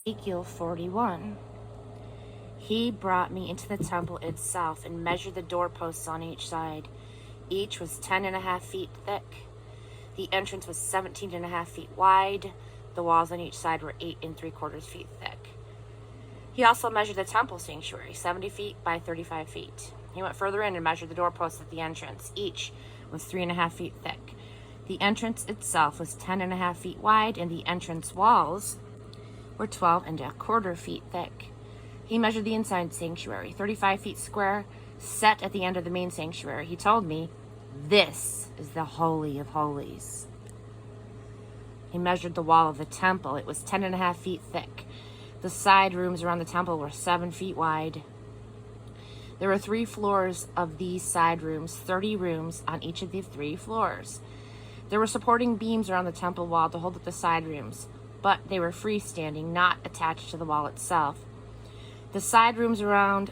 Ezekiel 41. He brought me into the temple itself and measured the doorposts on each side. Each was 10.5 feet thick. The entrance was 17.5 feet wide. The walls on each side were 8 3/4 feet thick. He also measured the temple sanctuary, 70 feet by 35 feet. He went further in and measured the doorposts at the entrance. Each was 3.5 feet thick. The entrance itself was 10.5 feet wide, and the entrance walls were 12.25 feet thick. He measured the inside sanctuary, 35 feet square, set at the end of the main sanctuary. He told me, "This is the Holy of Holies." He measured the wall of the temple. It was 10.5 feet thick. The side rooms around the temple were 7 feet wide. There were 3 floors of these side rooms, 30 rooms on each of the 3 floors. There were supporting beams around the temple wall to hold up the side rooms, but they were freestanding, not attached to the wall itself. The side rooms around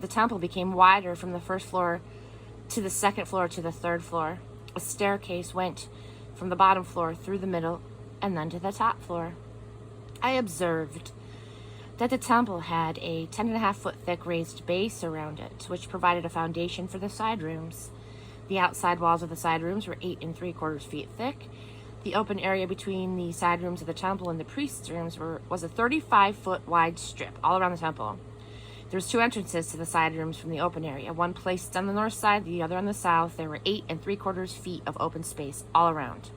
the temple became wider from the first floor to the second floor to the third floor. A staircase went from the bottom floor through the middle and then to the top floor. I observed that the temple had a 10.5 foot thick raised base around it, which provided a foundation for the side rooms. The outside walls of the side rooms were 8 3/4 feet thick. The open area between the side rooms of the temple and the priest's rooms was a 35-foot wide strip all around the temple. There was 2 entrances to the side rooms from the open area, one placed on the north side, the other on the south. There were 8 3/4 feet of open space all around.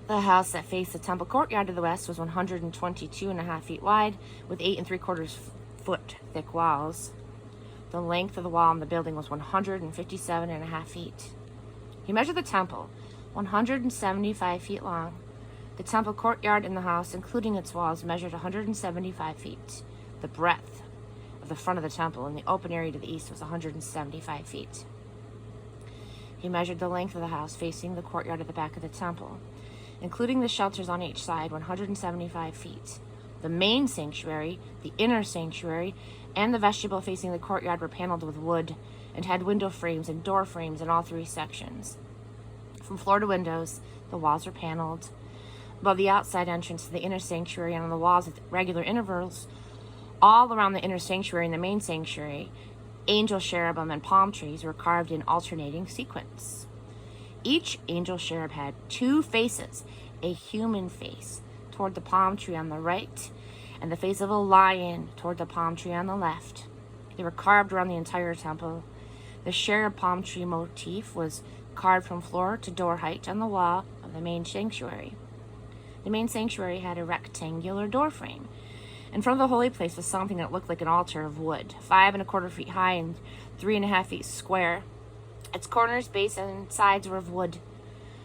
The house that faced the temple courtyard to the west was 122.5 feet wide, with 8 3/4 foot thick walls. The length of the wall in the building was 157.5 feet. He measured the temple, 175 feet long. The temple courtyard in the house, including its walls, measured 175 feet. The breadth of the front of the temple in the open area to the east was 175 feet. He measured the length of the house facing the courtyard at the back of the temple, including the shelters on each side, 175 feet. The main sanctuary, the inner sanctuary, and the vestibule facing the courtyard were paneled with wood and had window frames and door frames in all 3 sections. From floor to windows, the walls were paneled. Above the outside entrance to the inner sanctuary and on the walls at regular intervals, all around the inner sanctuary and the main sanctuary, angel cherubim and palm trees were carved in alternating sequence. Each angel cherub had 2 faces, a human face toward the palm tree on the right and the face of a lion toward the palm tree on the left. They were carved around the entire temple. The cherub palm tree motif was carved from floor to door height on the wall of the main sanctuary. The main sanctuary had a rectangular door frame. In front of the holy place was something that looked like an altar of wood, 5 1/4 feet high and 3.5 feet square. Its corners, base, and sides were of wood.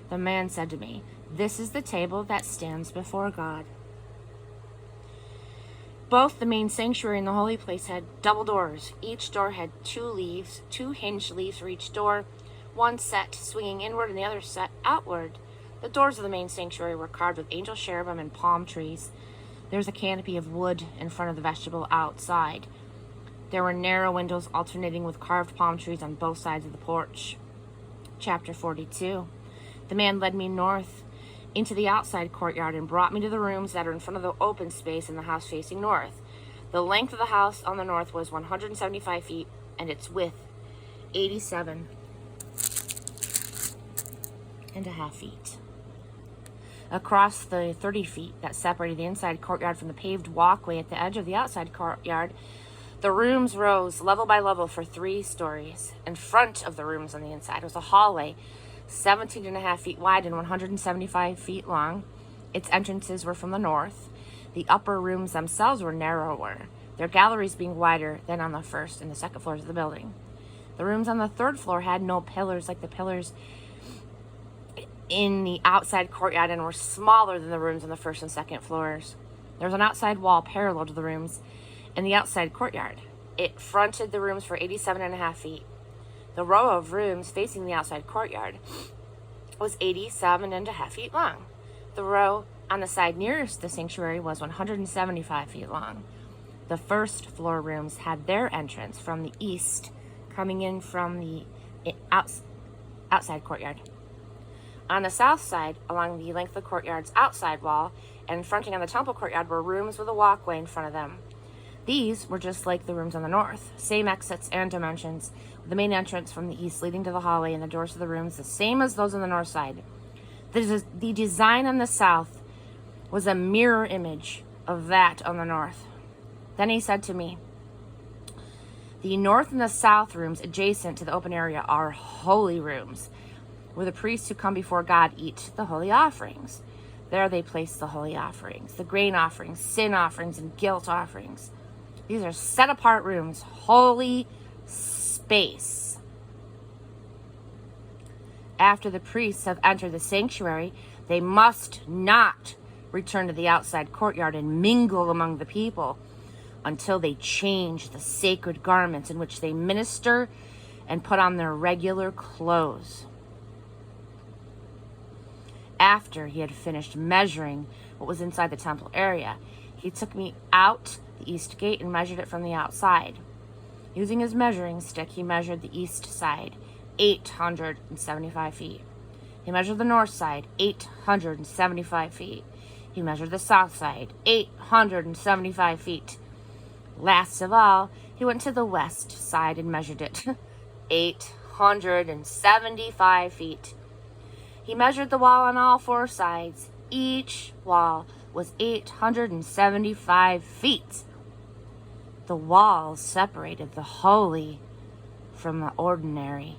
The man said to me, "This is the table that stands before God." Both the main sanctuary and the holy place had double doors. Each door had 2 leaves, 2 hinged leaves for each door, one set swinging inward and the other set outward. The doors of the main sanctuary were carved with angel cherubim and palm trees. There was a canopy of wood in front of the vestibule outside. There were narrow windows alternating with carved palm trees on both sides of the porch. Chapter 42. The man led me north into the outside courtyard and brought me to the rooms that are in front of the open space in the house facing north. The length of the house on the north was 175 feet and its width 87.5 feet. Across the 30 feet that separated the inside courtyard from the paved walkway at the edge of the outside courtyard, the rooms rose level by level for 3 stories. In front of the rooms on the inside was a hallway 17.5 feet wide and 175 feet long. Its entrances were from the north. The upper rooms themselves were narrower, their galleries being wider than on the first and the second floors of the building. The rooms on the third floor had no pillars like the pillars in the outside courtyard and were smaller than the rooms on the first and second floors. There was an outside wall parallel to the rooms in the outside courtyard. It fronted the rooms for 87.5 feet. The row of rooms facing the outside courtyard was 87.5 feet long. The row on the side nearest the sanctuary was 175 feet long. The first floor rooms had their entrance from the east, coming in from the outside courtyard. On the south side, along the length of the courtyard's outside wall, and fronting on the temple courtyard were rooms with a walkway in front of them. These were just like the rooms on the north, same exits and dimensions, with the main entrance from the east leading to the hallway and the doors to the rooms the same as those on the north side. The design on the south was a mirror image of that on the north. Then he said to me, the north and the south rooms adjacent to the open area are holy rooms, where the priests who come before God eat the holy offerings. There they place the holy offerings, the grain offerings, sin offerings, and guilt offerings. These are set apart rooms, holy space. After the priests have entered the sanctuary, they must not return to the outside courtyard and mingle among the people until they change the sacred garments in which they minister and put on their regular clothes. After he had finished measuring what was inside the temple area, he took me out the east gate and measured it from the outside. Using his measuring stick, he measured the east side, 875 feet. He measured the north side, 875 feet. He measured the south side, 875 feet. Last of all, he went to the west side and measured it, 875 feet. He measured the wall on all four sides. Each wall was 875 feet. The walls separated the holy from the ordinary.